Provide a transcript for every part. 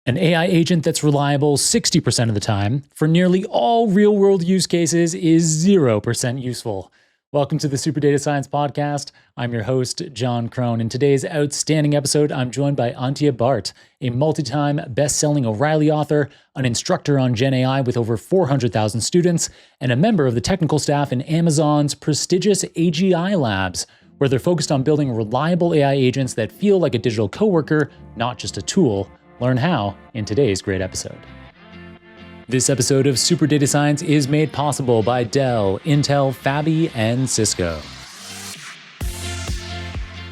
An AI agent that's reliable 60% of the time for nearly all real-world use cases is 0% useful. Welcome to the Super Data Science Podcast. I'm your host, John Krohn. In today's outstanding episode, I'm joined by Antje Barth, a multi-time best-selling O'Reilly author, an instructor on Gen AI with over 400,000 students, and a member of the technical staff in Amazon's prestigious AGI labs, where they're focused on building reliable AI agents that feel like a digital coworker, not just a tool. Learn how in today's great episode. This episode of Super Data Science is made possible by Dell, Intel, Fabi, and Cisco.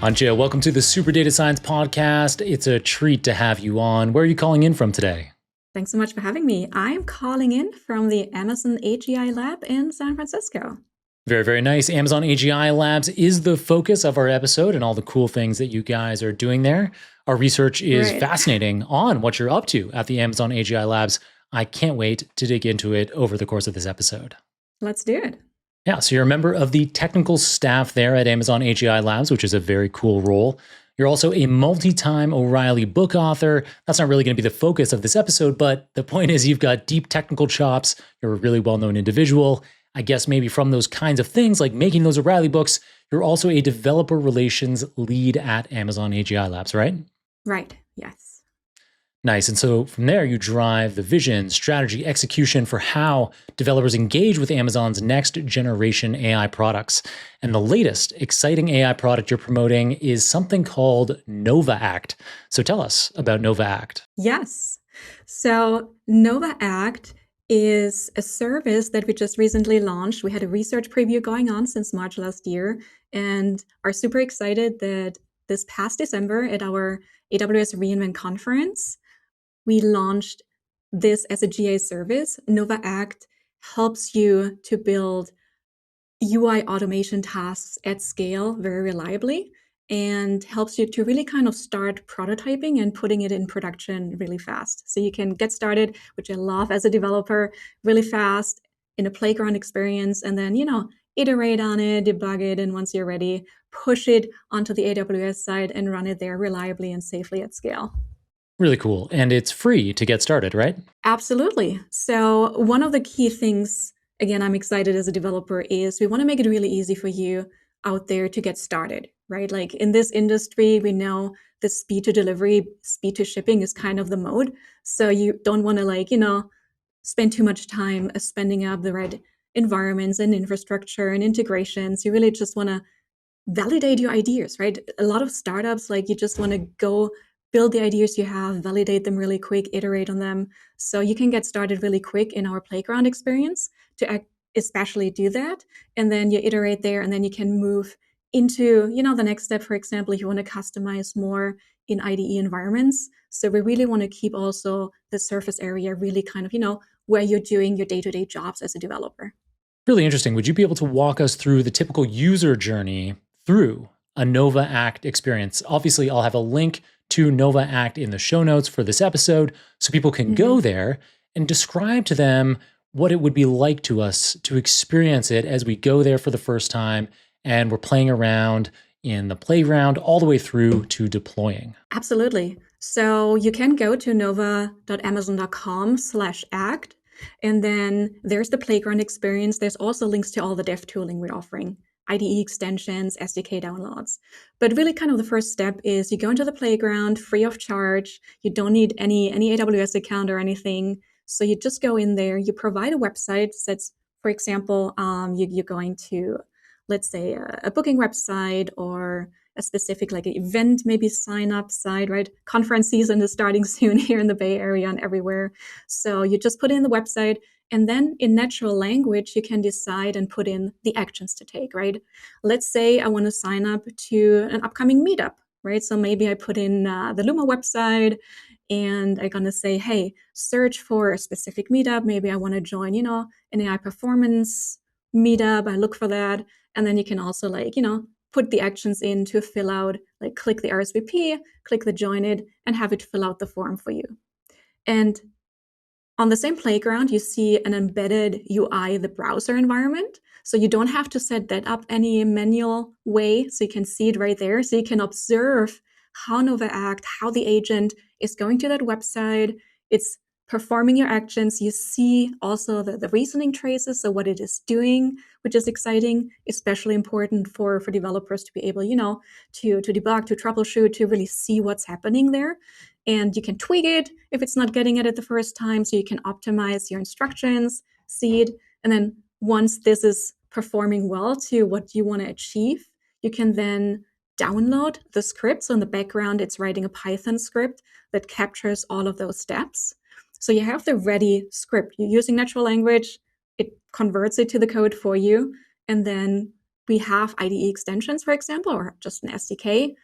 Antje, welcome to the Super Data Science Podcast. It's a treat to have you on. Where are you calling in from today? Thanks so much for having me. I'm calling in from the Amazon AGI lab in San Francisco. Very, very nice. Amazon AGI Labs is the focus of our episode and all the cool things that you guys are doing there. Our research is fascinating on what you're up to at the Amazon AGI Labs. I can't wait to dig into it over the course of this episode. Let's do it. Yeah, so you're a member of the technical staff there at Amazon AGI Labs, which is a very cool role. You're also a multi-time O'Reilly book author. That's not really going to be the focus of this episode, but the point is you've got deep technical chops. You're a really well-known individual. I guess maybe from those kinds of things, like making those O'Reilly books, you're also a developer relations lead at Amazon AGI Labs, right? Right, yes. Nice. And so from there, you drive the vision, strategy, execution for how developers engage with Amazon's next generation AI products. And the latest exciting AI product you're promoting is something called Nova Act. So tell us about Nova Act. Yes. So Nova Act is a service that we just recently launched. We had a research preview going on since March last year and are super excited that this past December at our AWS reInvent conference, we launched this as a GA service. Nova Act helps you to build UI automation tasks at scale very reliably and helps you to really kind of start prototyping and putting it in production really fast. So you can get started, which I love as a developer, really fast in a playground experience, and then, iterate on it, debug it, and once you're ready, push it onto the AWS side and run it there reliably and safely at scale. Really cool. And it's free to get started, right? Absolutely. So one of the key things, again, I'm excited as a developer, is we want to make it really easy for you out there to get started, right? Like in this industry, we know the speed to delivery, speed to shipping is kind of the mode. So you don't want to spend too much time spending up the right environments and infrastructure and integrations. You really just want to validate your ideas, right? A lot of startups, you just want to go build the ideas you have, validate them really quick, iterate on them. So you can get started really quick in our playground experience to especially do that. And then you iterate there, and then you can move into, the next step. For example, if you want to customize more in IDE environments. So we really want to keep also the surface area really kind of, where you're doing your day-to-day jobs as a developer. Really interesting. Would you be able to walk us through the typical user journey through a Nova Act experience? Obviously, I'll have a link to Nova Act in the show notes for this episode so people can go there and describe to them what it would be like to us to experience it as we go there for the first time and we're playing around in the playground all the way through to deploying. Absolutely. So you can go to nova.amazon.com/act, and then there's the playground experience. There's also links to all the dev tooling we're offering, IDE extensions, SDK downloads. But really kind of the first step is you go into the playground free of charge. You don't need any AWS account or anything. So you just go in there, you provide a website that's, for example, you're going to, let's say, a booking website or a specific event, maybe sign up site, right? Conference season is starting soon here in the Bay Area and everywhere. So you just put in the website, and then in natural language, you can decide and put in the actions to take, right? Let's say I want to sign up to an upcoming meetup, right? So maybe I put in the Luma website, and I'm going to say, hey, search for a specific meetup. Maybe I want to join, an AI performance meetup. I look for that. And then you can also put the actions in to fill out, click the RSVP, click the join it, and have it fill out the form for you. And on the same playground, you see an embedded UI, the browser environment. So you don't have to set that up any manual way. So you can see it right there. So you can observe how Nova Act, how the agent is going to that website. It's performing your actions. You see also the reasoning traces, so what it is doing, which is exciting, especially important for developers to be able, to debug, to troubleshoot, to really see what's happening there. And you can tweak it if it's not getting it at the first time, so you can optimize your instructions, see it, and then once this is performing well to what you want to achieve, you can then download the script. So in the background, it's writing a Python script that captures all of those steps. So you have the ready script. You're using natural language, it converts it to the code for you. And then we have IDE extensions, for example, or just an SDK.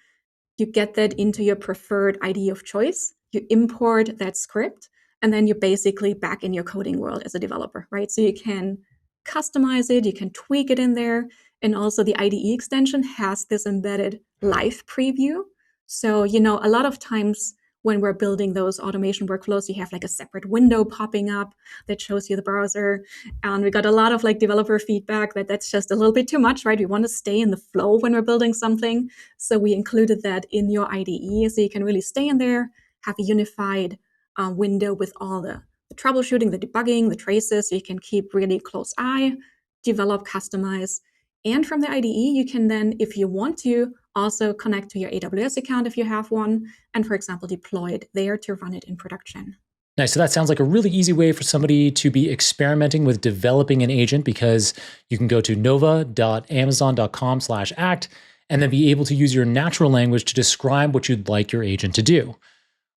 You get that into your preferred IDE of choice. You import that script, and then you're basically back in your coding world as a developer, right? So you can customize it, you can tweak it in there. And also the IDE extension has this embedded live preview. So, a lot of times when we're building those automation workflows, you have like a separate window popping up that shows you the browser. And we got a lot of like developer feedback that that's just a little bit too much, right? We want to stay in the flow when we're building something. So we included that in your IDE so you can really stay in there, have a unified window with all the troubleshooting, the debugging, the traces. So you can keep really close eye, develop, customize. And from the IDE, you can then, if you want to, also connect to your AWS account if you have one, and for example, deploy it there to run it in production. Nice. So that sounds like a really easy way for somebody to be experimenting with developing an agent, because you can go to nova.amazon.com/act and then be able to use your natural language to describe what you'd like your agent to do.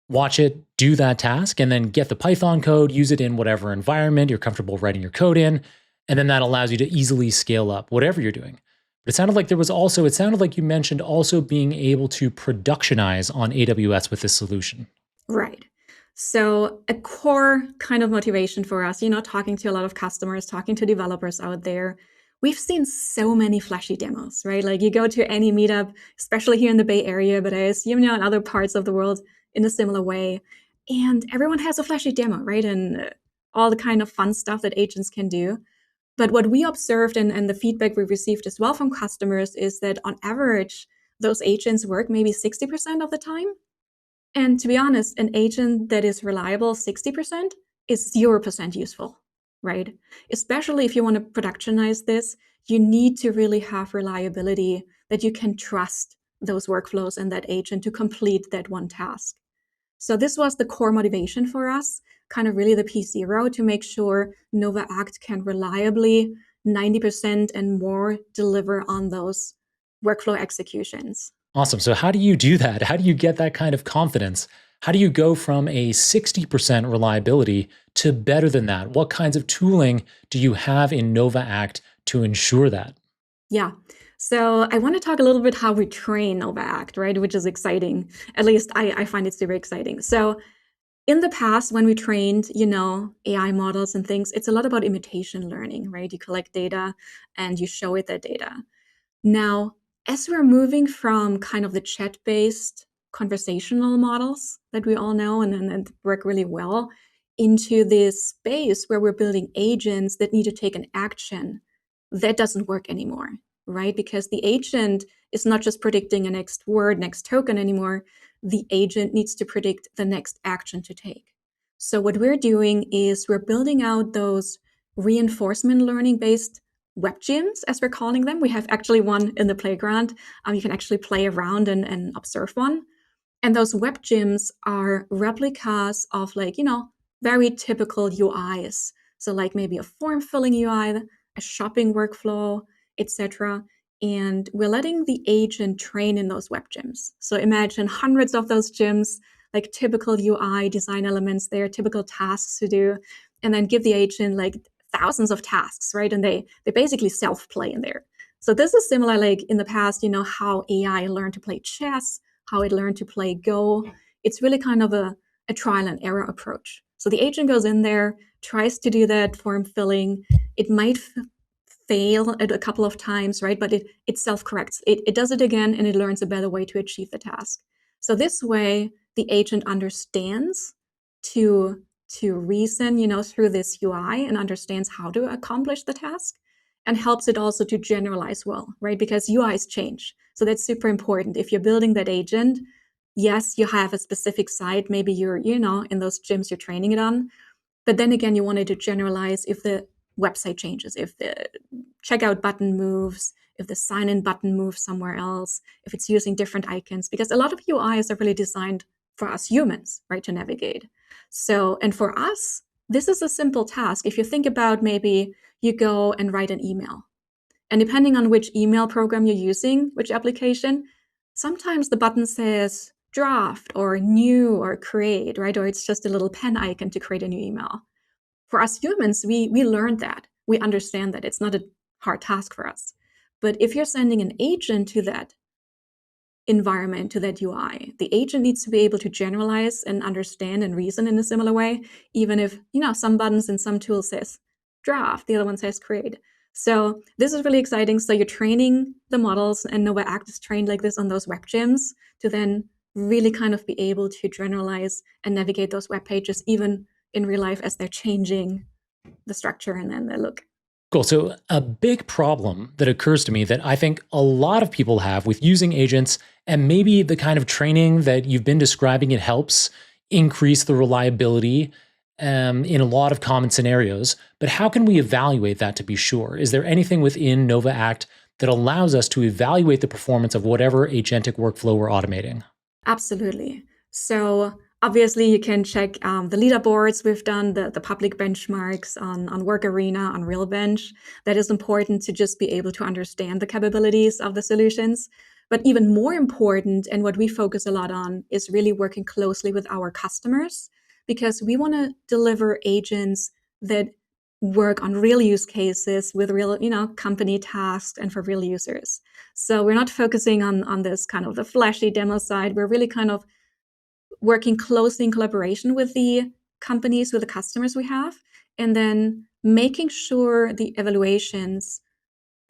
Watch it do that task, and then get the Python code, use it in whatever environment you're comfortable writing your code in. And then that allows you to easily scale up whatever you're doing. But it sounded like you mentioned also being able to productionize on AWS with this solution. Right. So a core kind of motivation for us, talking to a lot of customers, talking to developers out there, we've seen so many flashy demos, right? Like you go to any meetup, especially here in the Bay Area, but I assume, in other parts of the world in a similar way. And everyone has a flashy demo, right? And all the kind of fun stuff that agents can do. But what we observed and the feedback we received as well from customers is that on average, those agents work maybe 60% of the time. And to be honest, an agent that is reliable 60% is 0% useful, right? Especially if you want to productionize this, you need to really have reliability that you can trust those workflows and that agent to complete that one task. So this was the core motivation for us, kind of really the P0, to make sure Nova Act can reliably 90% and more deliver on those workflow executions. Awesome. So how do you do that? How do you get that kind of confidence? How do you go from a 60% reliability to better than that? What kinds of tooling do you have in Nova Act to ensure that? Yeah. So I want to talk a little bit how we train Nova Act, right? Which is exciting. At least I find it super exciting. So in the past, when we trained, AI models and things, it's a lot about imitation learning, right? You collect data and you show it that data. Now, as we're moving from kind of the chat-based conversational models that we all know and work really well into this space where we're building agents that need to take an action, that doesn't work anymore, right? Because the agent is not just predicting a next word, next token anymore. The agent needs to predict the next action to take. So what we're doing is we're building out those reinforcement learning based web gyms, as we're calling them. We have actually one in the playground. You can actually play around and observe one. And those web gyms are replicas of very typical UIs. So like maybe a form filling UI, a shopping workflow, etc. And we're letting the agent train in those web gyms. So imagine hundreds of those gyms, like typical UI design elements there, typical tasks to do, and then give the agent like thousands of tasks, right? And they basically self-play in there. So this is similar, like in the past, how AI learned to play chess, how it learned to play Go. It's really kind of a trial and error approach. So the agent goes in there, tries to do that form filling. It might fail at a couple of times, right? But it self-corrects. It does it again, and it learns a better way to achieve the task. So this way, the agent understands to reason, through this UI and understands how to accomplish the task, and helps it also to generalize well, right? Because UIs change. So that's super important. If you're building that agent, yes, you have a specific site, maybe you're, in those gyms you're training it on. But then again, you wanted to generalize if the website changes, if the checkout button moves, if the sign-in button moves somewhere else, if it's using different icons, because a lot of UIs are really designed for us humans, right, to navigate. So, and for us, this is a simple task. If you think about maybe you go and write an email, and depending on which email program you're using, which application, sometimes the button says draft or new or create, right? Or it's just a little pen icon to create a new email. For us humans, we learned that. We understand that. It's not a hard task for us. But if you're sending an agent to that environment, to that UI, the agent needs to be able to generalize and understand and reason in a similar way, even if, some buttons in some tools says draft, the other one says create. So this is really exciting. So you're training the models, and Nova Act is trained like this on those web gyms to then really kind of be able to generalize and navigate those web pages, even in real life as they're changing the structure and then the look. Cool. So a big problem that occurs to me that I think a lot of people have with using agents, and maybe the kind of training that you've been describing, it helps increase the reliability in a lot of common scenarios. But how can we evaluate that to be sure? Is there anything within Nova Act that allows us to evaluate the performance of whatever agentic workflow we're automating? Absolutely. So obviously you can check the leaderboards. We've done the public benchmarks on Work Arena, on RealBench. That is important to just be able to understand the capabilities of the solutions. But even more important, and what we focus a lot on, is really working closely with our customers, because we want to deliver agents that work on real use cases with real, company tasks and for real users. So we're not focusing on this kind of the flashy demo side. We're really kind of working closely in collaboration with the companies, with the customers we have, and then making sure the evaluations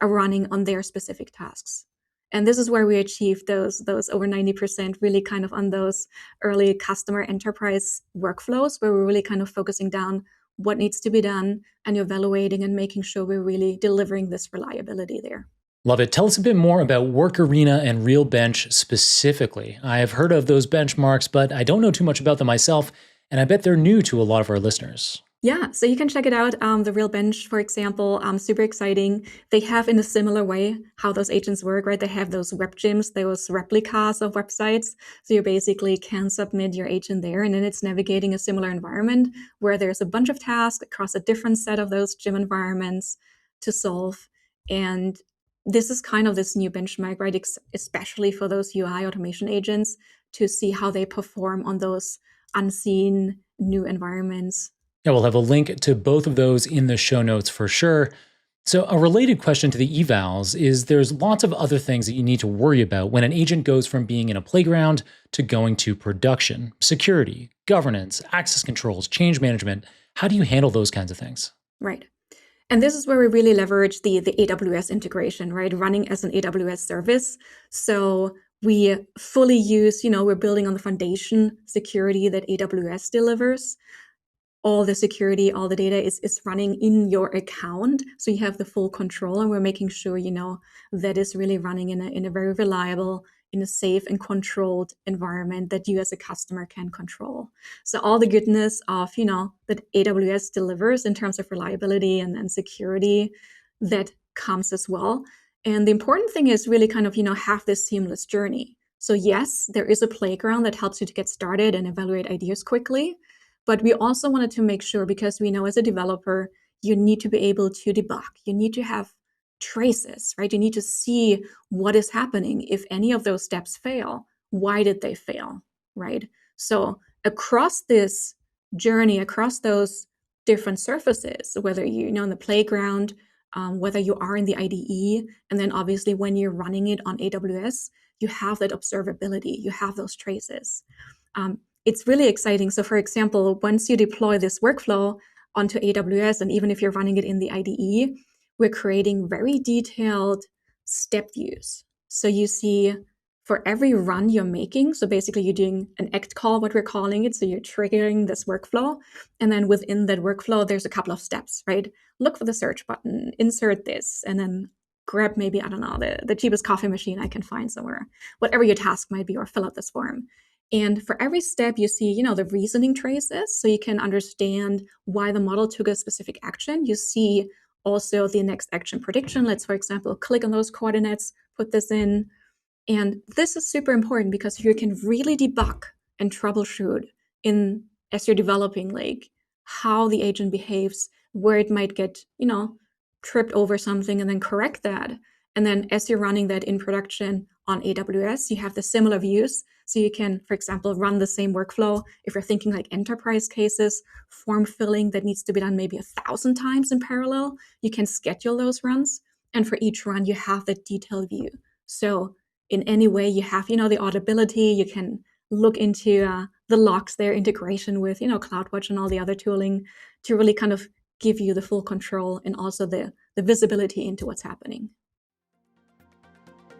are running on their specific tasks. And this is where we achieve those over 90% really kind of on those early customer enterprise workflows, where we're really kind of focusing down what needs to be done and evaluating and making sure we're really delivering this reliability there. Love it. Tell us a bit more about Work Arena and RealBench specifically. I have heard of those benchmarks, but I don't know too much about them myself, and I bet they're new to a lot of our listeners. Yeah, so you can check it out. The RealBench, for example, super exciting. They have, in a similar way, how those agents work, right? They have those web gyms, those replicas of websites. So you basically can submit your agent there, and then it's navigating a similar environment where there's a bunch of tasks across a different set of those gym environments to solve. And this is kind of this new benchmark, right? Especially for those UI automation agents, to see how they perform on those unseen new environments. Yeah, we'll have a link to both of those in the show notes for sure. So a related question to the evals is there's lots of other things that you need to worry about when an agent goes from being in a playground to going to production. Security, governance, access controls, change management. How do you handle those kinds of things? Right. And this is where we really leverage the AWS integration, right? Running as an AWS service. So we fully use, we're building on the foundation security that AWS delivers. All the security, all the data is running in your account. So you have the full control, and we're making sure, that is really running in a very reliable, in a safe and controlled environment that you as a customer can control. So all the goodness of, that AWS delivers in terms of reliability and security, that comes as well. And the important thing is really kind of, have this seamless journey. So yes, there is a playground that helps you to get started and evaluate ideas quickly. But we also wanted to make sure, because we know as a developer, you need to be able to debug. You need to have traces, right? You need to see what is happening. If any of those steps fail, why did they fail, right? So across this journey, across those different surfaces, whether you're in the playground, whether you are in the IDE, and then obviously when you're running it on AWS, you have that observability, you have those traces. It's really exciting. So for example, once you deploy this workflow onto AWS, and even if you're running it in the IDE, we're creating very detailed step views. So you see for every run you're making, so basically you're doing an act call, what we're calling it. So you're triggering this workflow. And then within that workflow, there's a couple of steps, right? Look for the search button, insert this, and then grab maybe, I don't know, the cheapest coffee machine I can find somewhere, whatever your task might be, or fill out this form. And for every step, you see, the reasoning traces, so you can understand why the model took a specific action. You see also the next action prediction. Let's, for example, click on those coordinates, put this in. And this is super important because you can really debug and troubleshoot as you're developing, like how the agent behaves, where it might get, tripped over something, and then correct that. And then as you're running that in production on AWS, you have the similar views. So you can, for example, run the same workflow. If you're thinking like enterprise cases, form filling that needs to be done maybe 1,000 times in parallel, you can schedule those runs. And for each run, you have that detailed view. So in any way you have, the auditability, you can look into the logs there, integration with, CloudWatch and all the other tooling to really kind of give you the full control and also the visibility into what's happening.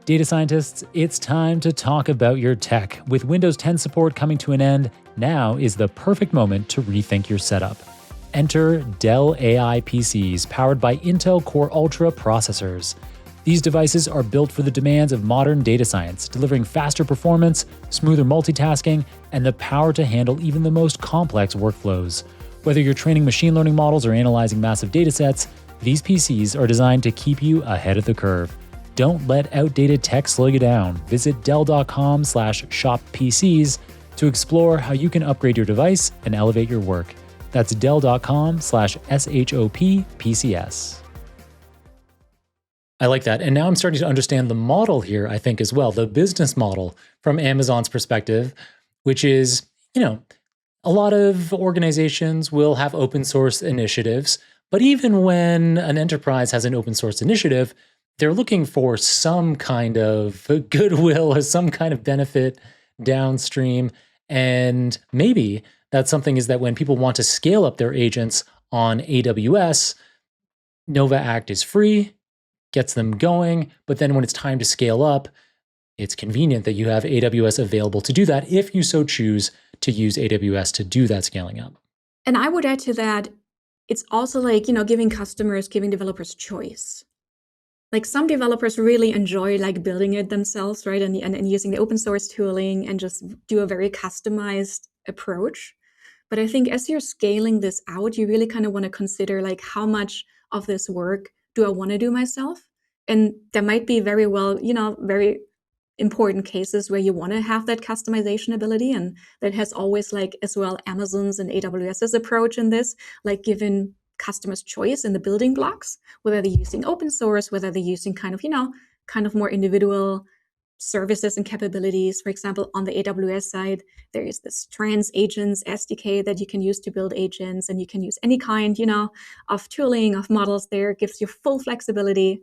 Data scientists, it's time to talk about your tech. With Windows 10 support coming to an end, now is the perfect moment to rethink your setup. Enter Dell AI PCs powered by Intel Core Ultra processors. These devices are built for the demands of modern data science, delivering faster performance, smoother multitasking, and the power to handle even the most complex workflows. Whether you're training machine learning models or analyzing massive datasets, these PCs are designed to keep you ahead of the curve. Don't let outdated tech slow you down. Visit Dell.com/shoppcs to explore how you can upgrade your device and elevate your work. That's Dell.com/SHOPPCS. I like that. And now I'm starting to understand the model here, I think, as well, the business model from Amazon's perspective, which is, a lot of organizations will have open source initiatives, but even when an enterprise has an open source initiative, they're looking for some kind of goodwill or some kind of benefit downstream. And maybe that's something is that when people want to scale up their agents on AWS, Nova Act is free, gets them going, but then when it's time to scale up, it's convenient that you have AWS available to do that if you so choose to use AWS to do that scaling up. And I would add to that, it's also like, giving developers choice. Like some developers really enjoy like building it themselves, right? And using the open source tooling and just do a very customized approach. But I think as you're scaling this out, you really kind of want to consider like how much of this work do I want to do myself? And there might be very well, very important cases where you want to have that customization ability. And that has always like as well Amazon's and AWS's approach in this, like giving customers choice in the building blocks, whether they're using open source, whether they're using kind of more individual services and capabilities. For example, on the AWS side, there is this Trans Agents SDK that you can use to build agents, and you can use any kind, of tooling, of models there. It gives you full flexibility.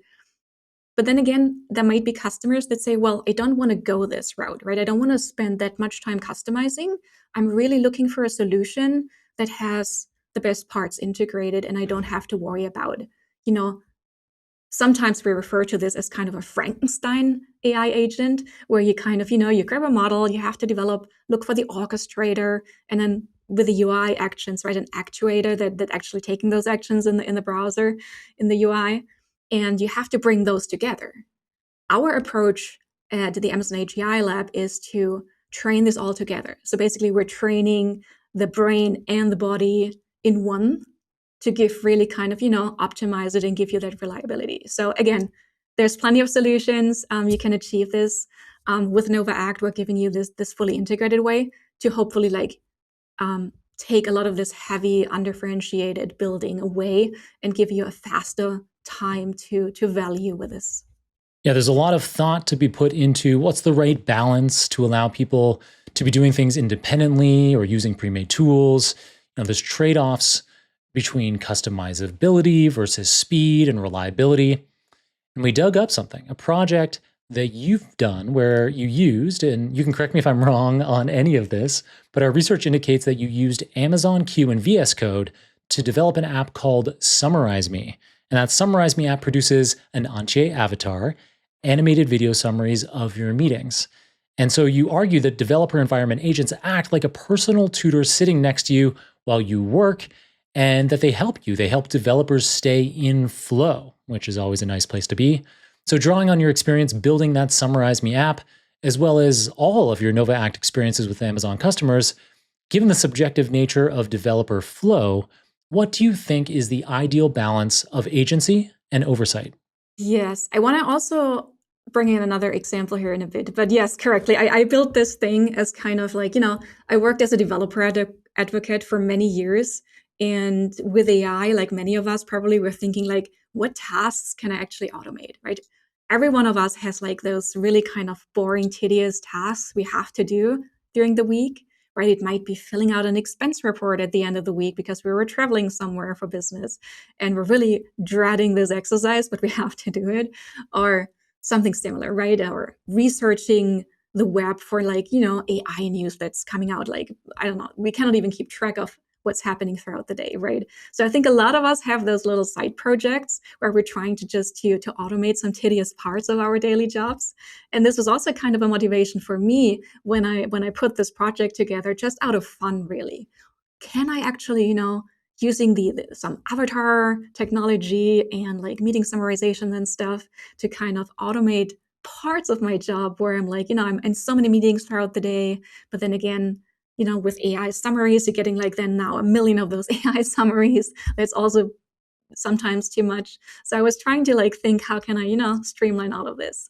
But then again, there might be customers that say, well, I don't want to go this route, right? I don't want to spend that much time customizing. I'm really looking for a solution that has the best parts integrated, and I don't have to worry about, sometimes we refer to this as kind of a Frankenstein AI agent, where you kind of, you grab a model, you have to look for the orchestrator, and then with the UI actions, right, an actuator that actually taking those actions in the browser, in the UI, and you have to bring those together. Our approach at the Amazon AGI lab is to train this all together. So basically, we're training the brain and the body in one to give really kind of, optimize it and give you that reliability. So again, there's plenty of solutions. You can achieve this with Nova Act. We're giving you this fully integrated way to hopefully take a lot of this heavy, undifferentiated building away and give you a faster time to value with this. Yeah, there's a lot of thought to be put into what's the right balance to allow people to be doing things independently or using pre-made tools. There's trade-offs between customizability versus speed and reliability. And we dug up something, a project that you've done where you used, and you can correct me if I'm wrong on any of this, but our research indicates that you used Amazon Q and VS Code to develop an app called Summarize Me. And that Summarize Me app produces an Antje avatar, animated video summaries of your meetings. And so you argue that developer environment agents act like a personal tutor sitting next to you while you work, and that they help you. They help developers stay in flow, which is always a nice place to be. So drawing on your experience building that Summarize Me app as well as all of your Nova Act experiences with Amazon customers, given the subjective nature of developer flow, what do you think is the ideal balance of agency and oversight? Yes, I want to also bring in another example here in a bit. But yes, correctly. I built this thing as kind of like, I worked as a developer advocate for many years. And with AI, like many of us probably were thinking like, what tasks can I actually automate, right? Every one of us has like those really kind of boring, tedious tasks we have to do during the week, right? It might be filling out an expense report at the end of the week because we were traveling somewhere for business and we're really dreading this exercise, but we have to do it, or something similar, right? Or researching the web for like, AI news that's coming out. Like, I don't know, we cannot even keep track of what's happening throughout the day, right? So I think a lot of us have those little side projects where we're trying to just to automate some tedious parts of our daily jobs. And this was also kind of a motivation for me when I put this project together, just out of fun, really. Can I actually, using some avatar technology and like meeting summarization and stuff to kind of automate parts of my job where I'm like, I'm in so many meetings throughout the day, but then again, with AI summaries, you're getting like then now a million of those AI summaries. That's also sometimes too much. So I was trying to like think, how can I, streamline all of this?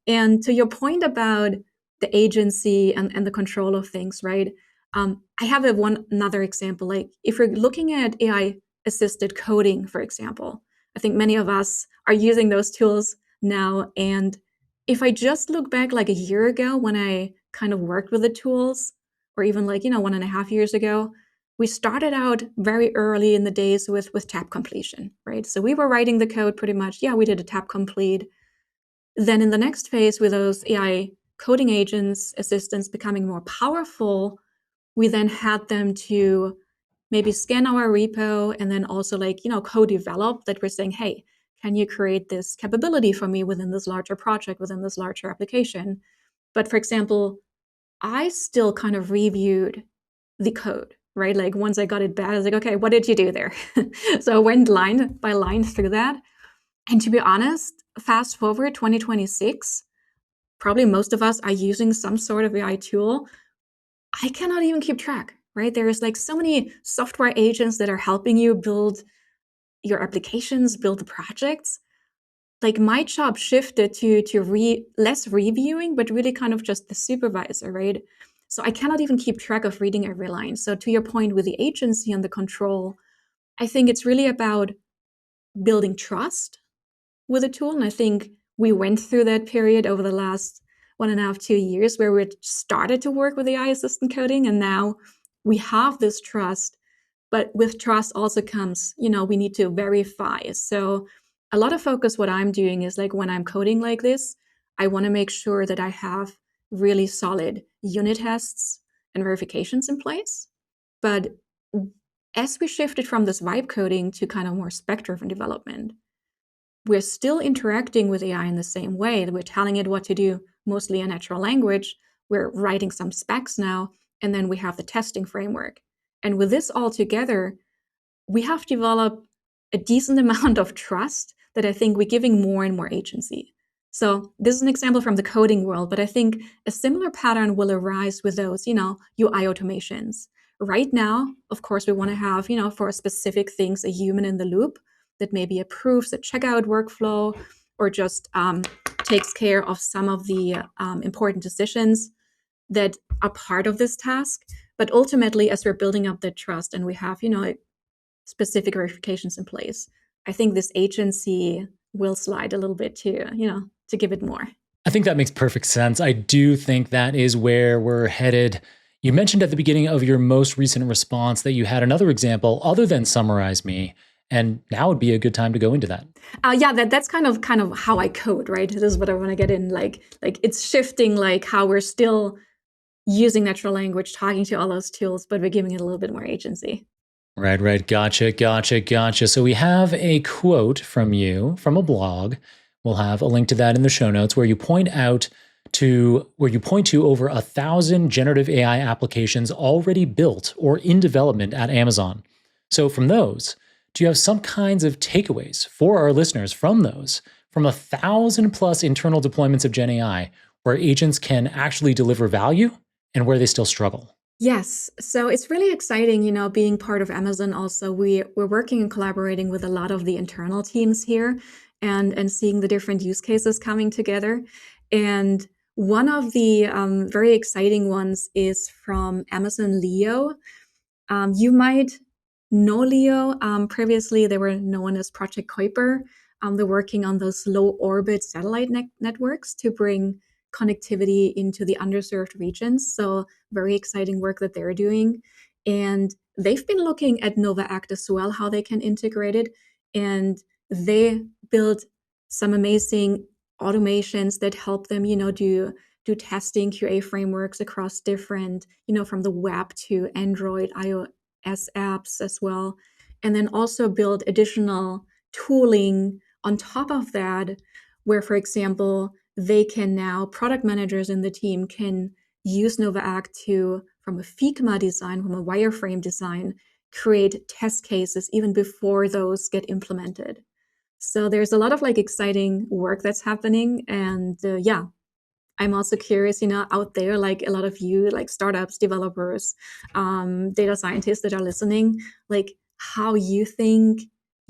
And to your point about the agency and the control of things, right? I have another example. Like if we're looking at AI assisted coding, for example, I think many of us are using those tools now. And if I just look back like a year ago when I kind of worked with the tools, or even like, 1.5 years ago, we started out very early in the days with tab completion, right? So we were writing the code pretty much. Yeah, we did a tab complete. Then in the next phase, with those AI coding agents, assistants becoming more powerful, we then had them to maybe scan our repo and then also like, co-develop that we're saying, hey, can you create this capability for me within this larger project, within this larger application? But for example, I still kind of reviewed the code, right? Like once I got it back, I was like, okay, what did you do there? So I went line by line through that. And to be honest, fast forward 2026, probably most of us are using some sort of AI tool. I cannot even keep track, right? There's like so many software agents that are helping you build your applications, build the projects. Like my job shifted to less reviewing, but really kind of just the supervisor, right? So I cannot even keep track of reading every line. So to your point with the agency and the control, I think it's really about building trust with a tool. And I think we went through that period over the last 1.5, 2 years where we started to work with AI assistant coding. And now we have this trust, but with trust also comes, we need to verify. So a lot of focus, what I'm doing is like when I'm coding like this, I want to make sure that I have really solid unit tests and verifications in place. But as we shifted from this vibe coding to kind of more spec-driven development, we're still interacting with AI in the same way. We're telling it what to do, mostly in natural language. We're writing some specs now, and then we have the testing framework. And with this all together, we have developed a decent amount of trust that I think we're giving more and more agency. So this is an example from the coding world, but I think a similar pattern will arise with those, UI automations. Right now, of course, we want to have, for specific things, a human in the loop that maybe approves the checkout workflow or just takes care of some of the important decisions that are part of this task. But ultimately, as we're building up the trust and we have, specific verifications in place, I think this agency will slide a little bit to give it more. I think that makes perfect sense. I do think that is where we're headed. You mentioned at the beginning of your most recent response that you had another example other than Summarize Me, and now would be a good time to go into that. Yeah, that's kind of how I code, right? This is what I want to get in. Like it's shifting, like how we're still using natural language, talking to all those tools, but we're giving it a little bit more agency. Right. Gotcha. So we have a quote from you from a blog. We'll have a link to that in the show notes where you point to over 1,000 generative AI applications already built or in development at Amazon. So from those, do you have some kinds of takeaways for our listeners from 1,000 plus internal deployments of Gen AI, where agents can actually deliver value and where they still struggle? Yes. So it's really exciting, being part of Amazon also. We're working and collaborating with a lot of the internal teams here and seeing the different use cases coming together. And one of the very exciting ones is from Amazon Leo. You might know Leo. Previously, they were known as Project Kuiper. They're working on those low orbit satellite networks to bring connectivity into the underserved regions. So, very exciting work that they're doing. And they've been looking at NovaAct as well, how they can integrate it. And they built some amazing automations that help them, do testing QA frameworks across different, from the web to Android, iOS apps as well. And then also build additional tooling on top of that, where, for example, they can now, product managers in the team can use NovaAct to, from a Figma design, from a wireframe design, create test cases even before those get implemented. So there's a lot of exciting work that's happening. And yeah, I'm also curious, out there, like a lot of you, like startups, developers, data scientists that are listening, like how you think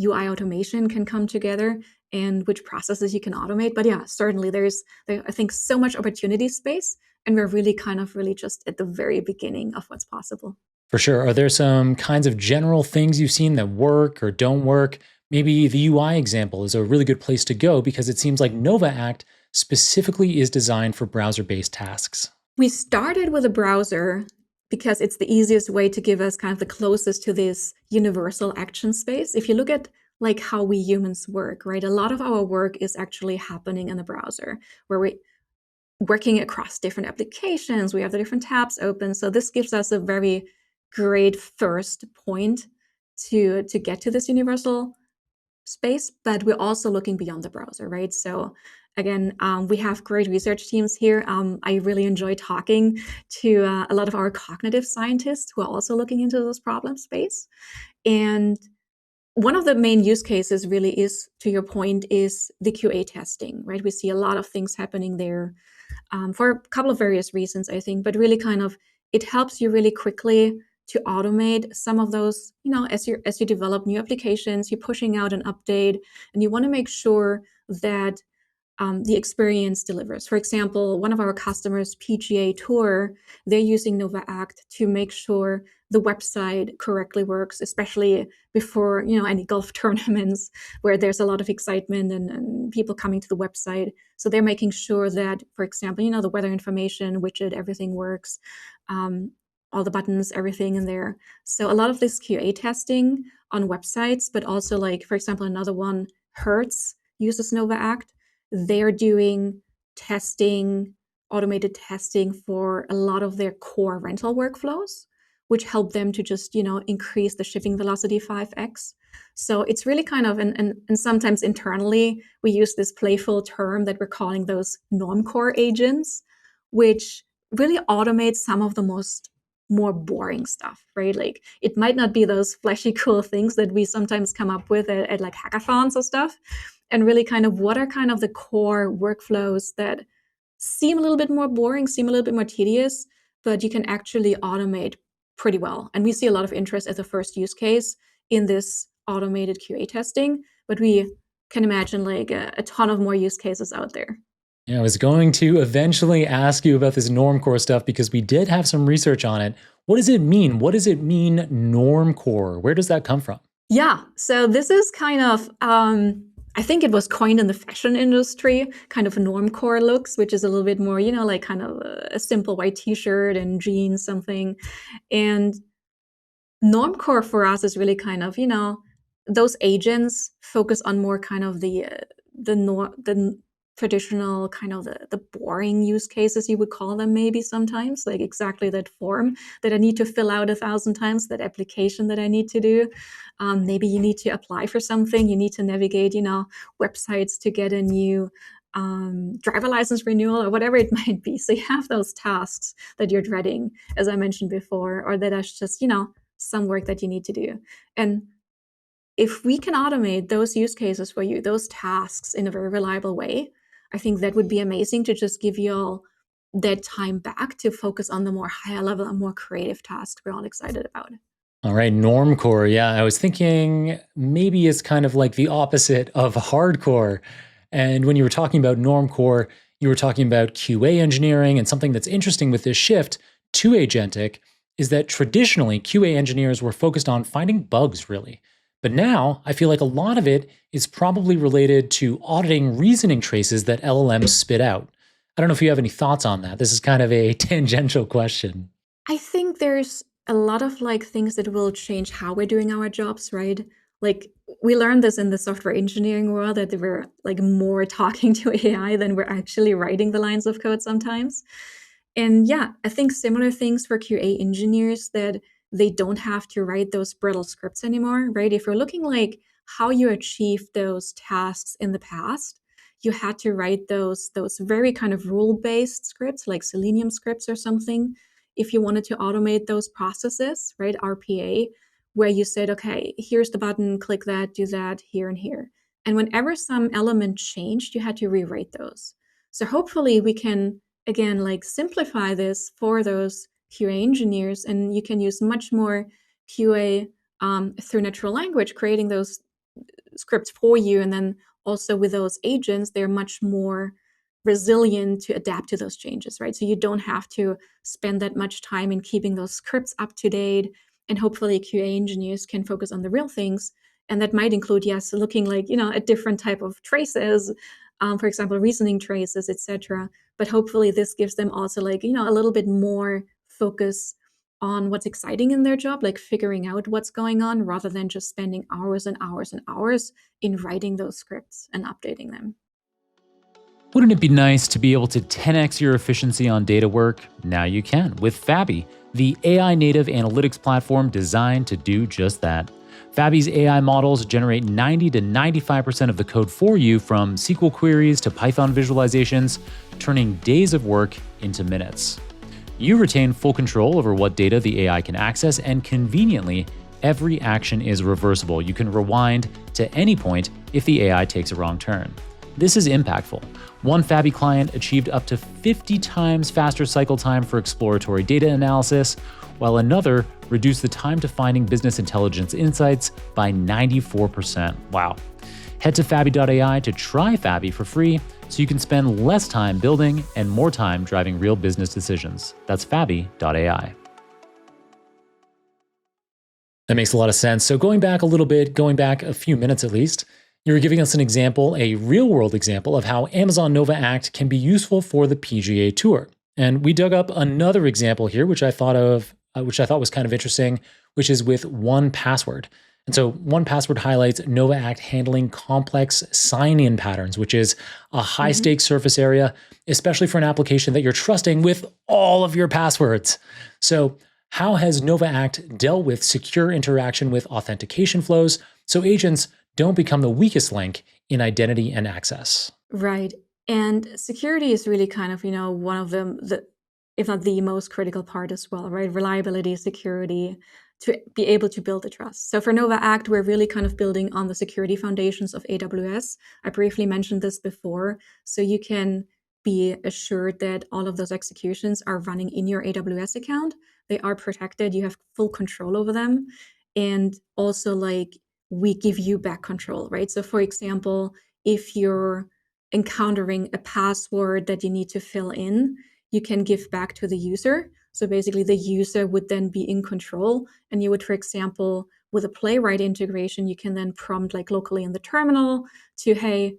UI automation can come together and which processes you can automate. But yeah, certainly there's, I think, so much opportunity space, and we're really just at the very beginning of what's possible. For sure. Are there some kinds of general things you've seen that work or don't work? Maybe the UI example is a really good place to go because it seems like NovaAct specifically is designed for browser-based tasks. We started with a browser because it's the easiest way to give us kind of the closest to this universal action space. If you look at like how we humans work, right? A lot of our work is actually happening in the browser where we working across different applications. We have the different tabs open. So this gives us a very great first point to get to this universal space, but we're also looking beyond the browser, right? So again, we have great research teams here. I really enjoy talking to a lot of our cognitive scientists who are also looking into this problem space. And one of the main use cases really is, to your point, is the QA testing, right? We see a lot of things happening there for a couple of various reasons, I think, but really kind of it helps you really quickly to automate some of those, as you develop new applications, you're pushing out an update, and you want to make sure that the experience delivers. For example, one of our customers, PGA Tour, they're using NovaAct to make sure the website correctly works, especially before any golf tournaments where there's a lot of excitement and people coming to the website. So they're making sure that, for example, the weather information widget, everything works, all the buttons, everything in there. So a lot of this QA testing on websites, but also like, for example, another one, Hertz uses NovaAct. They're doing testing, automated testing for a lot of their core rental workflows, which help them to just, increase the shipping velocity 5x. So it's really kind of, and sometimes internally, we use this playful term that we're calling those normcore agents, which really automates some of the more boring stuff, right? Like it might not be those flashy, cool things that we sometimes come up with at like hackathons or stuff. And really kind of what are kind of the core workflows that seem a little bit more boring, seem a little bit more tedious, but you can actually automate pretty well. And we see a lot of interest as a first use case in this automated QA testing, but we can imagine like a ton of more use cases out there. Yeah, I was going to eventually ask you about this normcore stuff because we did have some research on it. What does it mean? What does it mean, normcore? Where does that come from? Yeah, so this is kind of, I think it was coined in the fashion industry, kind of normcore looks, which is a little bit more, like kind of a simple white t-shirt and jeans, something. And normcore for us is really kind of, those agents focus on more kind of the traditional kind of the boring use cases, you would call them maybe sometimes, like exactly that form that I need to fill out 1,000 times, that application that I need to do. Maybe you need to apply for something, you need to navigate, websites to get a new driver license renewal or whatever it might be. So you have those tasks that you're dreading, as I mentioned before, or that are just, some work that you need to do. And if we can automate those use cases for you, those tasks in a very reliable way, I think that would be amazing to just give you all that time back to focus on the more higher level and more creative tasks we're all excited about. All right, normcore. Yeah, I was thinking maybe it's kind of like the opposite of hardcore. And when you were talking about normcore, you were talking about QA engineering, and something that's interesting with this shift to agentic is that traditionally QA engineers were focused on finding bugs, really. But now I feel like a lot of it is probably related to auditing reasoning traces that LLMs spit out. I don't know if you have any thoughts on that. This is kind of a tangential question. I think there's a lot of like things that will change how we're doing our jobs, right? Like we learned this in the software engineering world that we're like more talking to AI than we're actually writing the lines of code sometimes. And yeah, I think similar things for QA engineers, that they don't have to write those brittle scripts anymore, right? If you're looking like how you achieved those tasks in the past, you had to write those very kind of rule-based scripts like Selenium scripts or something if you wanted to automate those processes, right? RPA, where you said, okay, here's the button, click that, do that here and here. And whenever some element changed, you had to rewrite those. So hopefully we can, again, like simplify this for those QA engineers, and you can use much more QA through natural language, creating those scripts for you. And then also with those agents, they're much more resilient to adapt to those changes, right? So you don't have to spend that much time in keeping those scripts up to date. And hopefully QA engineers can focus on the real things. And that might include, yes, looking like, a different type of traces, for example, reasoning traces, etc. But hopefully this gives them also like, a little bit more focus on what's exciting in their job, like figuring out what's going on rather than just spending hours and hours and hours in writing those scripts and updating them. Wouldn't it be nice to be able to 10x your efficiency on data work? Now you can with Fabby, the AI native analytics platform designed to do just that. Fabby's AI models generate 90 to 95% of the code for you, from SQL queries to Python visualizations, turning days of work into minutes. You retain full control over what data the AI can access, and conveniently, every action is reversible. You can rewind to any point if the AI takes a wrong turn. This is impactful. One Fabby client achieved up to 50 times faster cycle time for exploratory data analysis, while another reduced the time to finding business intelligence insights by 94%. Wow. Head to Fabby.ai to try Fabby for free so you can spend less time building and more time driving real business decisions. That's Fabby.ai. That makes a lot of sense. So going back a few minutes at least, you were giving us an example, a real-world example of how Amazon Nova Act can be useful for the PGA Tour. And we dug up another example here, which I thought was kind of interesting, which is with 1Password. And so 1Password highlights Nova Act handling complex sign-in patterns, which is a high-stakes surface area, especially for an application that you're trusting with all of your passwords. So how has Nova Act dealt with secure interaction with authentication flows so agents don't become the weakest link in identity and access? Right. And security is really kind of, one of the if not the most critical part as well, right? Reliability, security, to be able to build the trust. So for Nova Act, we're really kind of building on the security foundations of AWS. I briefly mentioned this before. So you can be assured that all of those executions are running in your AWS account. They are protected. You have full control over them. And also, like, we give you back control, right? So for example, if you're encountering a password that you need to fill in, you can give back to the user. So basically the user would then be in control, and you would, for example, with a Playwright integration, you can then prompt like locally in the terminal to, hey,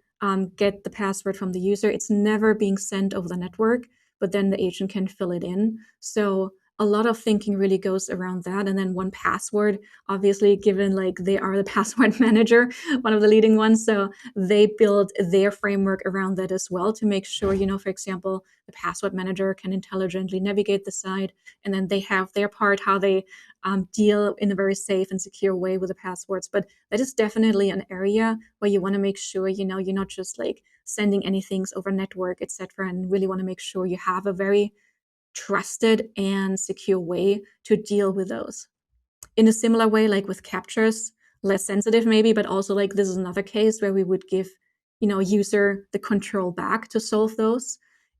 get the password from the user. It's never being sent over the network, but then the agent can fill it in. So a lot of thinking really goes around that. And then 1Password, obviously, given like they are the password manager, one of the leading ones. So they build their framework around that as well to make sure, for example, the password manager can intelligently navigate the site. And then they have their part, how they deal in a very safe and secure way with the passwords. But that is definitely an area where you want to make sure, you're not just like sending anything over network, etc., and really want to make sure you have a very trusted and secure way to deal with those. In a similar way, like with captures, less sensitive maybe, but also like this is another case where we would give user the control back to solve those.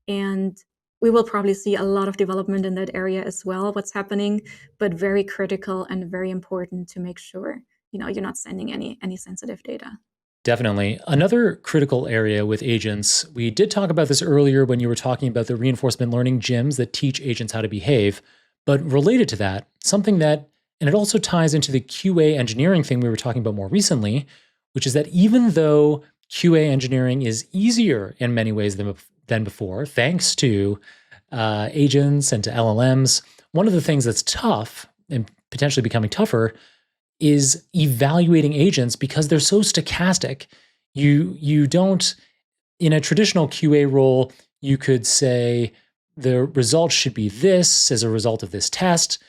And we will probably see a lot of development in that area as well, what's happening, but very critical and very important to make sure, you're not sending any sensitive data. Definitely. Another critical area with agents, we did talk about this earlier when you were talking about the reinforcement learning gyms that teach agents how to behave. But related to that, something that, and it also ties into the QA engineering thing we were talking about more recently, which is that even though QA engineering is easier in many ways than before, thanks to agents and to LLMs, one of the things that's tough and potentially becoming tougher is evaluating agents because they're so stochastic. You don't, in a traditional QA role, you could say the results should be this as a result of this test.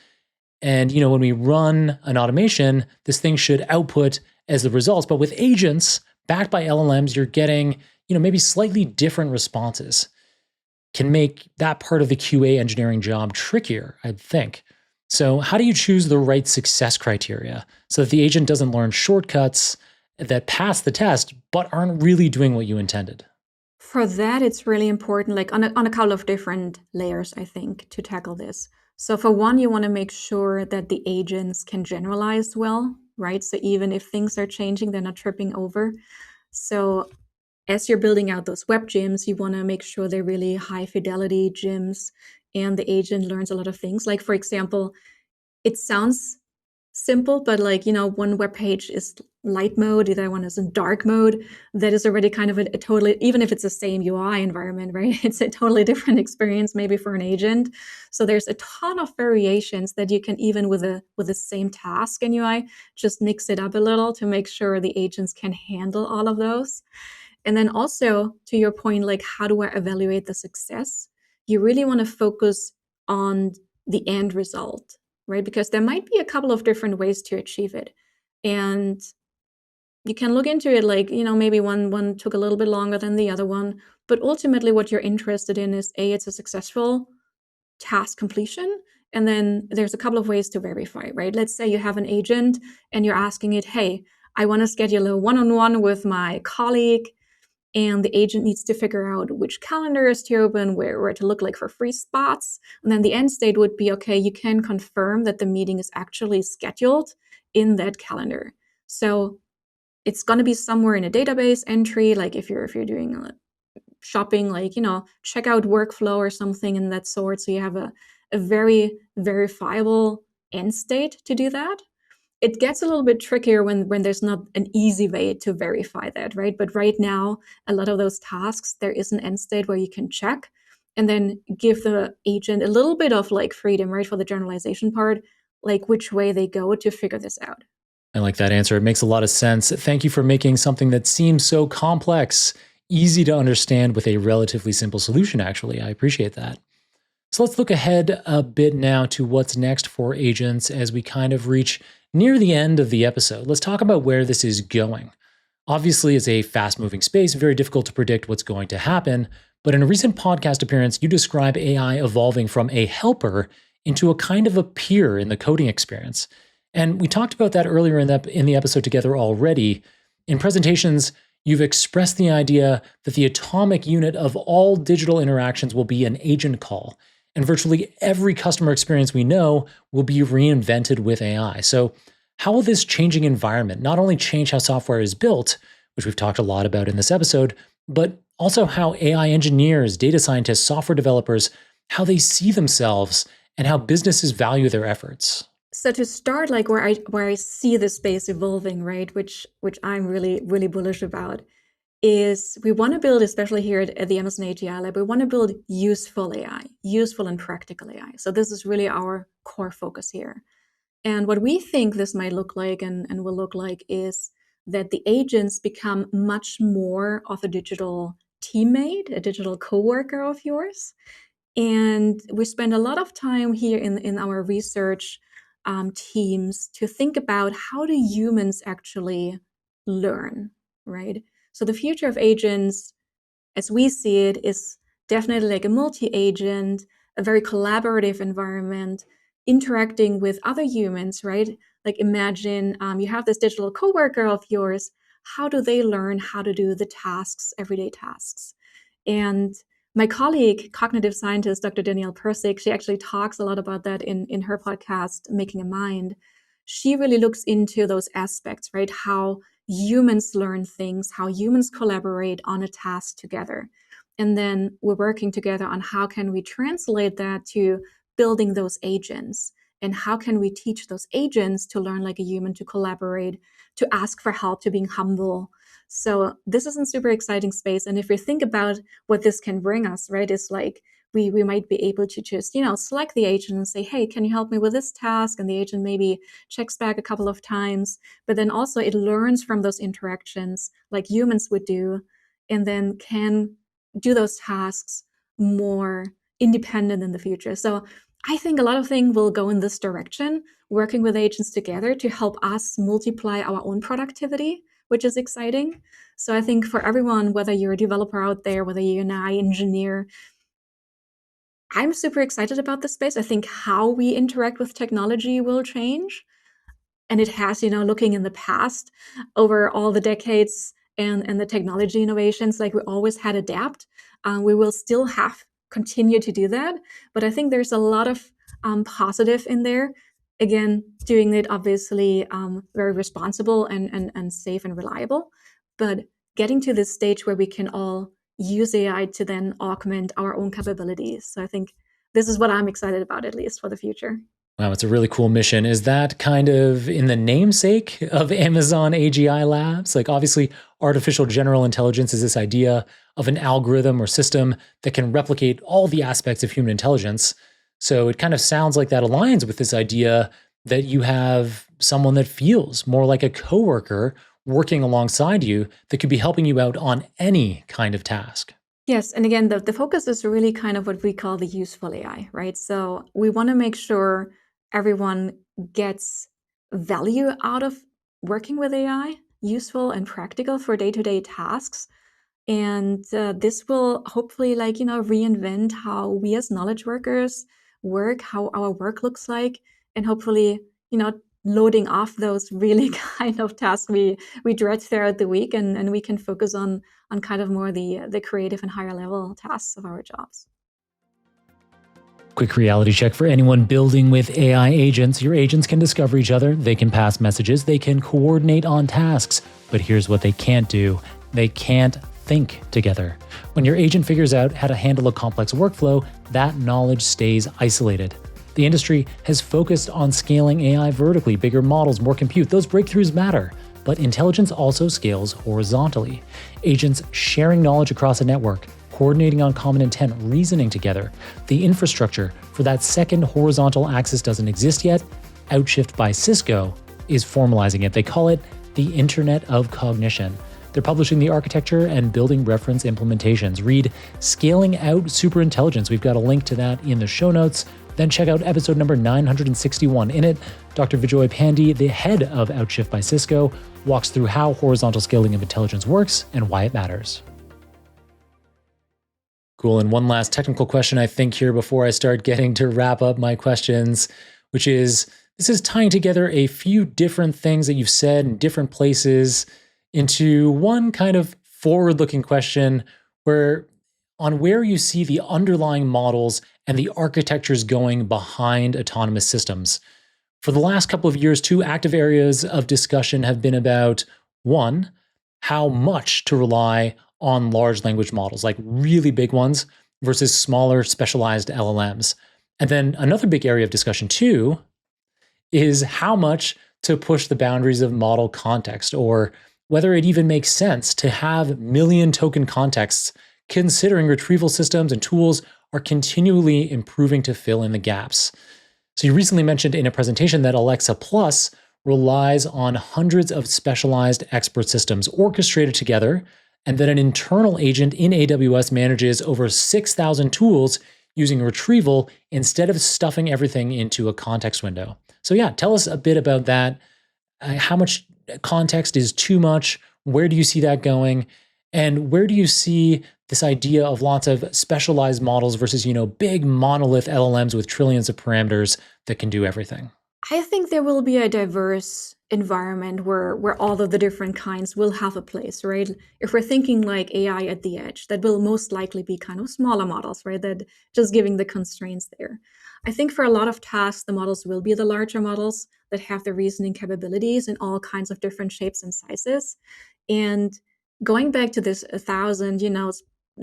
And when we run an automation, this thing should output as the results. But with agents backed by LLMs, you're getting maybe slightly different responses. Can make that part of the QA engineering job trickier, I think. So how do you choose the right success criteria so that the agent doesn't learn shortcuts that pass the test but aren't really doing what you intended? For that, it's really important, like on a couple of different layers, I think, to tackle this. So for one, you want to make sure that the agents can generalize well, right? So even if things are changing, they're not tripping over. So as you're building out those web gyms, you want to make sure they're really high fidelity gyms and the agent learns a lot of things. Like, for example, it sounds simple, but one web page is light mode, the other one is in dark mode. That is already kind of a totally, even if it's the same UI environment, right? It's a totally different experience maybe for an agent. So there's a ton of variations that you can, even with the same task in UI, just mix it up a little to make sure the agents can handle all of those. And then also, to your point, like, how do I evaluate the success? You really want to focus on the end result, right? Because there might be a couple of different ways to achieve it. And you can look into it like, maybe one took a little bit longer than the other one. But ultimately, what you're interested in is it's a successful task completion. And then there's a couple of ways to verify, right? Let's say you have an agent and you're asking it, hey, I want to schedule a one-on-one with my colleague. And the agent needs to figure out which calendars to open, where to look like for free spots. And then the end state would be, okay, you can confirm that the meeting is actually scheduled in that calendar. So it's going to be somewhere in a database entry, like if you're doing shopping, like, checkout workflow or something in that sort. So you have a very verifiable end state to do that. It gets a little bit trickier when there's not an easy way to verify that, right? But right now, a lot of those tasks, there is an end state where you can check and then give the agent a little bit of like freedom, right, for the generalization part, like which way they go to figure this out. I like that answer. It makes a lot of sense. Thank you for making something that seems so complex easy to understand with a relatively simple solution, actually. I appreciate that. So let's look ahead a bit now to what's next for agents as we kind of reach near the end of the episode. Let's talk about where this is going. Obviously, it's a fast-moving space, very difficult to predict what's going to happen, but in a recent podcast appearance, you describe AI evolving from a helper into a kind of a peer in the coding experience. And we talked about that earlier in the episode together already. In presentations, you've expressed the idea that the atomic unit of all digital interactions will be an agent call. And virtually every customer experience we know will be reinvented with AI. So how will this changing environment not only change how software is built, which we've talked a lot about in this episode, but also how AI engineers, data scientists, software developers, how they see themselves and how businesses value their efforts? So to start, like where I see the space evolving, right, which I'm really, really bullish about, is we want to build, especially here at the Amazon AGI Lab, we want to build useful AI, useful and practical AI. So this is really our core focus here. And what we think this might look like and will look like is that the agents become much more of a digital teammate, a digital coworker of yours. And we spend a lot of time here in our research teams to think about how do humans actually learn, right? So the future of agents, as we see it, is definitely like a multi-agent, a very collaborative environment, interacting with other humans, right? Like imagine you have this digital coworker of yours. how do they learn how to do the tasks, everyday tasks? And my colleague, cognitive scientist Dr. Danielle Persick, she actually talks a lot about that in her podcast, Making a Mind. She really looks into those aspects, right? How humans learn things, how humans collaborate on a task together. And then we're working together on how can we translate that to building those agents, and how can we teach those agents to learn like a human, to collaborate, to ask for help, to being humble. So this is a super exciting space. And if we think about what this can bring us, right, it's like we might be able to just, select the agent and say, hey, can you help me with this task? And the agent maybe checks back a couple of times, but then also it learns from those interactions like humans would do, and then can do those tasks more independent in the future. So I think a lot of things will go in this direction, working with agents together to help us multiply our own productivity, which is exciting. So I think for everyone, whether you're a developer out there, whether you're an AI engineer, I'm super excited about this space. I think how we interact with technology will change. And it has, looking in the past over all the decades and the technology innovations, like we always had adapt. We will still have continue to do that. But I think there's a lot of positive in there. Again, doing it obviously very responsible and safe and reliable. But getting to this stage where we can all use AI to then augment our own capabilities. So I think this is what I'm excited about, at least for the future. Wow, it's a really cool mission. Is that kind of in the namesake of Amazon AGI Labs? Like, obviously, artificial general intelligence is this idea of an algorithm or system that can replicate all the aspects of human intelligence. So it kind of sounds like that aligns with this idea that you have someone that feels more like a coworker working alongside you that could be helping you out on any kind of task. Yes. And again, the focus is really kind of what we call the useful AI, right? So we want to make sure everyone gets value out of working with AI, useful and practical for day-to-day tasks. And this will hopefully reinvent how we as knowledge workers work, how our work looks like, and hopefully, loading off those really kind of tasks we dread throughout the week, and we can focus on kind of more the creative and higher level tasks of our jobs. Quick reality check for anyone building with AI agents. Your agents can discover each other, they can pass messages, they can coordinate on tasks, but here's what they can't do. They can't think together. When your agent figures out how to handle a complex workflow, that knowledge stays isolated. The industry has focused on scaling AI vertically, bigger models, more compute. Those breakthroughs matter, but intelligence also scales horizontally. Agents sharing knowledge across a network, coordinating on common intent, reasoning together. The infrastructure for that second horizontal axis doesn't exist yet. Outshift by Cisco is formalizing it. They call it the Internet of Cognition. They're publishing the architecture and building reference implementations. Read Scaling Out Superintelligence. We've got a link to that in the show notes. Then check out episode number 961. In it, Dr. Vijay Pandey, the head of Outshift by Cisco, walks through how horizontal scaling of intelligence works and why it matters. Cool. And one last technical question, I think, here before I start getting to wrap up my questions, which is, this is tying together a few different things that you've said in different places into one kind of forward-looking question where you see the underlying models and the architectures going behind autonomous systems. For the last couple of years, two active areas of discussion have been about, one, how much to rely on large language models, like really big ones, versus smaller specialized LLMs. And then another big area of discussion too is how much to push the boundaries of model context, or whether it even makes sense to have million token contexts, considering retrieval systems and tools are continually improving to fill in the gaps. So you recently mentioned in a presentation that Alexa Plus relies on hundreds of specialized expert systems orchestrated together, and that an internal agent in AWS manages over 6,000 tools using retrieval instead of stuffing everything into a context window. So yeah, tell us a bit about that. How much context is too much? Where do you see that going? And where do you see this idea of lots of specialized models versus, big monolith LLMs with trillions of parameters that can do everything? I think there will be a diverse environment where all of the different kinds will have a place, right? If we're thinking like AI at the edge, that will most likely be kind of smaller models, right? That just giving the constraints there. I think for a lot of tasks, the models will be the larger models that have the reasoning capabilities in all kinds of different shapes and sizes. And going back to this 1,000,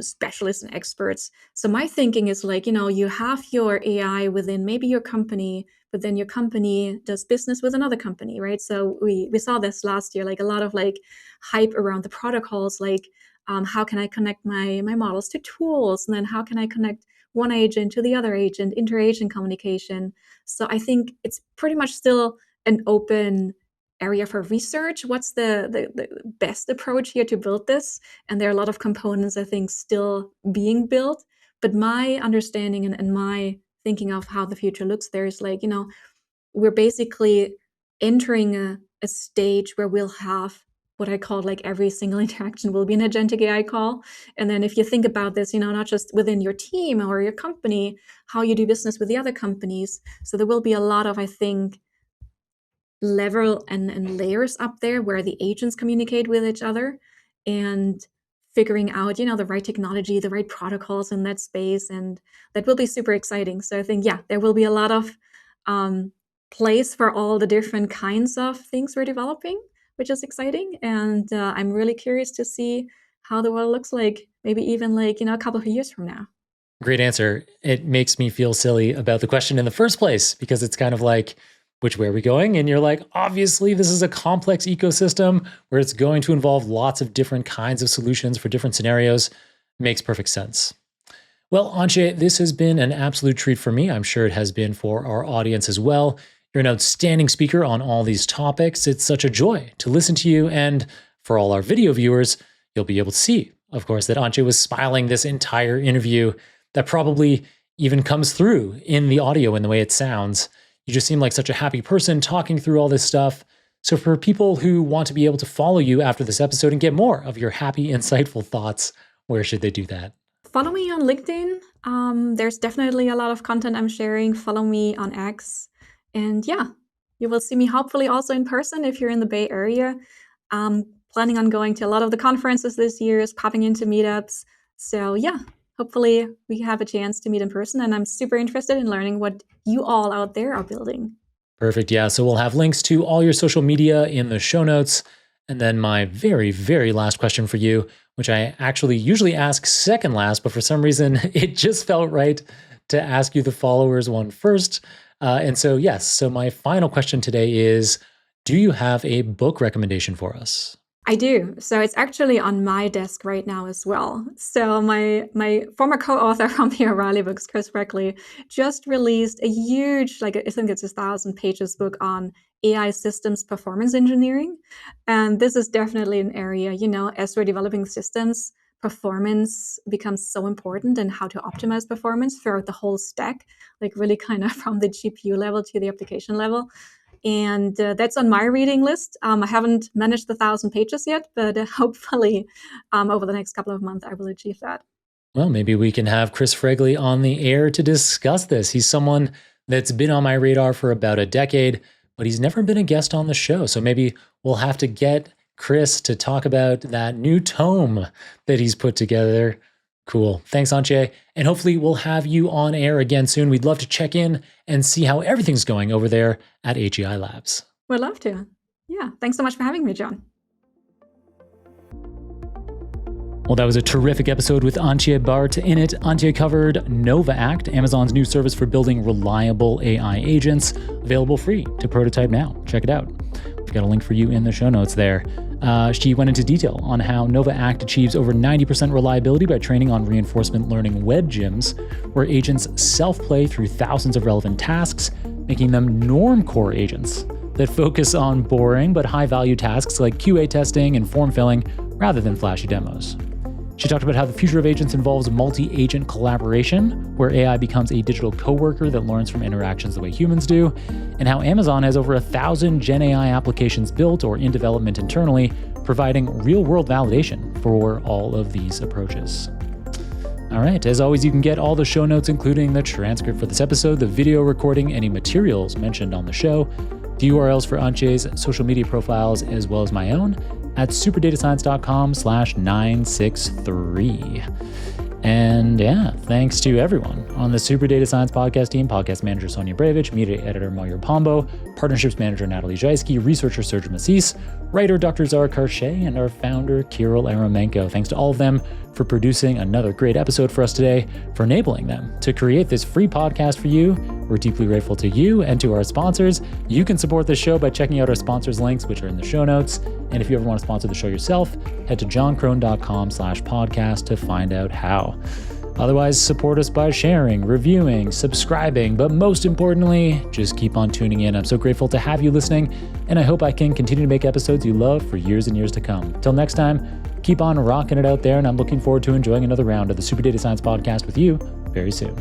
specialists and experts. So my thinking is like, you have your AI within maybe your company, but then your company does business with another company, right? So we saw this last year, like a lot of like hype around the protocols, like how can I connect my models to tools, and then how can I connect one agent to the other agent, inter-agent communication. So I think it's pretty much still an open area for research. What's the best approach here to build this? And there are a lot of components, I think, still being built. But my understanding and my thinking of how the future looks there is like, we're basically entering a stage where we'll have what I call like every single interaction will be an agentic AI call. And then if you think about this, not just within your team or your company, how you do business with the other companies. So there will be a lot of, I think, level and layers up there where the agents communicate with each other and figuring out, the right technology, the right protocols in that space. And that will be super exciting. So I think, there will be a lot of place for all the different kinds of things we're developing, which is exciting. And I'm really curious to see how the world looks like, maybe even like, a couple of years from now. Great answer. It makes me feel silly about the question in the first place, because it's kind of like, which way are we going? And you're like, obviously, this is a complex ecosystem where it's going to involve lots of different kinds of solutions for different scenarios. Makes perfect sense. Well, Antje, this has been an absolute treat for me. I'm sure it has been for our audience as well. You're an outstanding speaker on all these topics. It's such a joy to listen to you. And for all our video viewers, you'll be able to see, of course, that Antje was smiling this entire interview. That probably even comes through in the audio and the way it sounds. You just seem like such a happy person talking through all this stuff. So for people who want to be able to follow you after this episode and get more of your happy, insightful thoughts, where should they do that? Follow me on LinkedIn. There's definitely a lot of content I'm sharing. Follow me on X. And you will see me hopefully also in person if you're in the Bay Area. Planning on going to a lot of the conferences this year, popping into meetups. So hopefully we have a chance to meet in person, and I'm super interested in learning what you all out there are building. Perfect. Yeah. So we'll have links to all your social media in the show notes. And then my very, very last question for you, which I actually usually ask second last, but for some reason it just felt right to ask you the followers one first. And so, yes. So my final question today is, do you have a book recommendation for us? I do. So it's actually on my desk right now as well. So my former co-author from the O'Reilly books, Chris Freckley, just released a huge, I think it's 1,000 pages book on AI systems performance engineering. And this is definitely an area, as we're developing systems, performance becomes so important, and how to optimize performance throughout the whole stack, like really kind of from the GPU level to the application level. And that's on my reading list. I haven't managed the 1,000 pages yet, but hopefully over the next couple of months, I will achieve that. Well, maybe we can have Chris Freckley on the air to discuss this. He's someone that's been on my radar for about a decade, but he's never been a guest on the show. So maybe we'll have to get Chris to talk about that new tome that he's put together. Cool. Thanks, Antje. And hopefully we'll have you on air again soon. We'd love to check in and see how everything's going over there at AGI Labs. Would love to. Yeah. Thanks so much for having me, John. Well, that was a terrific episode with Antje Barth. In it, Antje covered Nova Act, Amazon's new service for building reliable AI agents, available free to prototype now. Check it out. We've got a link for you in the show notes there. She went into detail on how Nova Act achieves over 90% reliability by training on reinforcement learning web gyms, where agents self-play through thousands of relevant tasks, making them norm core agents that focus on boring but high-value tasks like QA testing and form filling rather than flashy demos. She talked about how the future of agents involves multi-agent collaboration, where AI becomes a digital coworker that learns from interactions the way humans do, and how Amazon has over 1,000 Gen AI applications built or in development internally, providing real-world validation for all of these approaches. All right, as always, you can get all the show notes, including the transcript for this episode, the video recording, any materials mentioned on the show, the URLs for Antje's social media profiles, as well as my own, at superdataScience.com/963. And yeah, thanks to everyone on the Super Data Science podcast team, podcast manager Sonia Brevich, media editor Moyer Pombo, partnerships manager Natalie Jaisky, researcher Serge Massis, writer Dr. Zara Karche, and our founder Kirill Eremenko. Thanks to all of them for producing another great episode for us today, for enabling them to create this free podcast for you. We're deeply grateful to you and to our sponsors. You can support the show by checking out our sponsors links, which are in the show notes. And if you ever want to sponsor the show yourself, head to johnkrohn.com/podcast to find out how. Otherwise, support us by sharing, reviewing, subscribing, but most importantly, just keep on tuning in. I'm so grateful to have you listening, and I hope I can continue to make episodes you love for years and years to come. Till next time, keep on rocking it out there, and I'm looking forward to enjoying another round of the Super Data Science podcast with you very soon.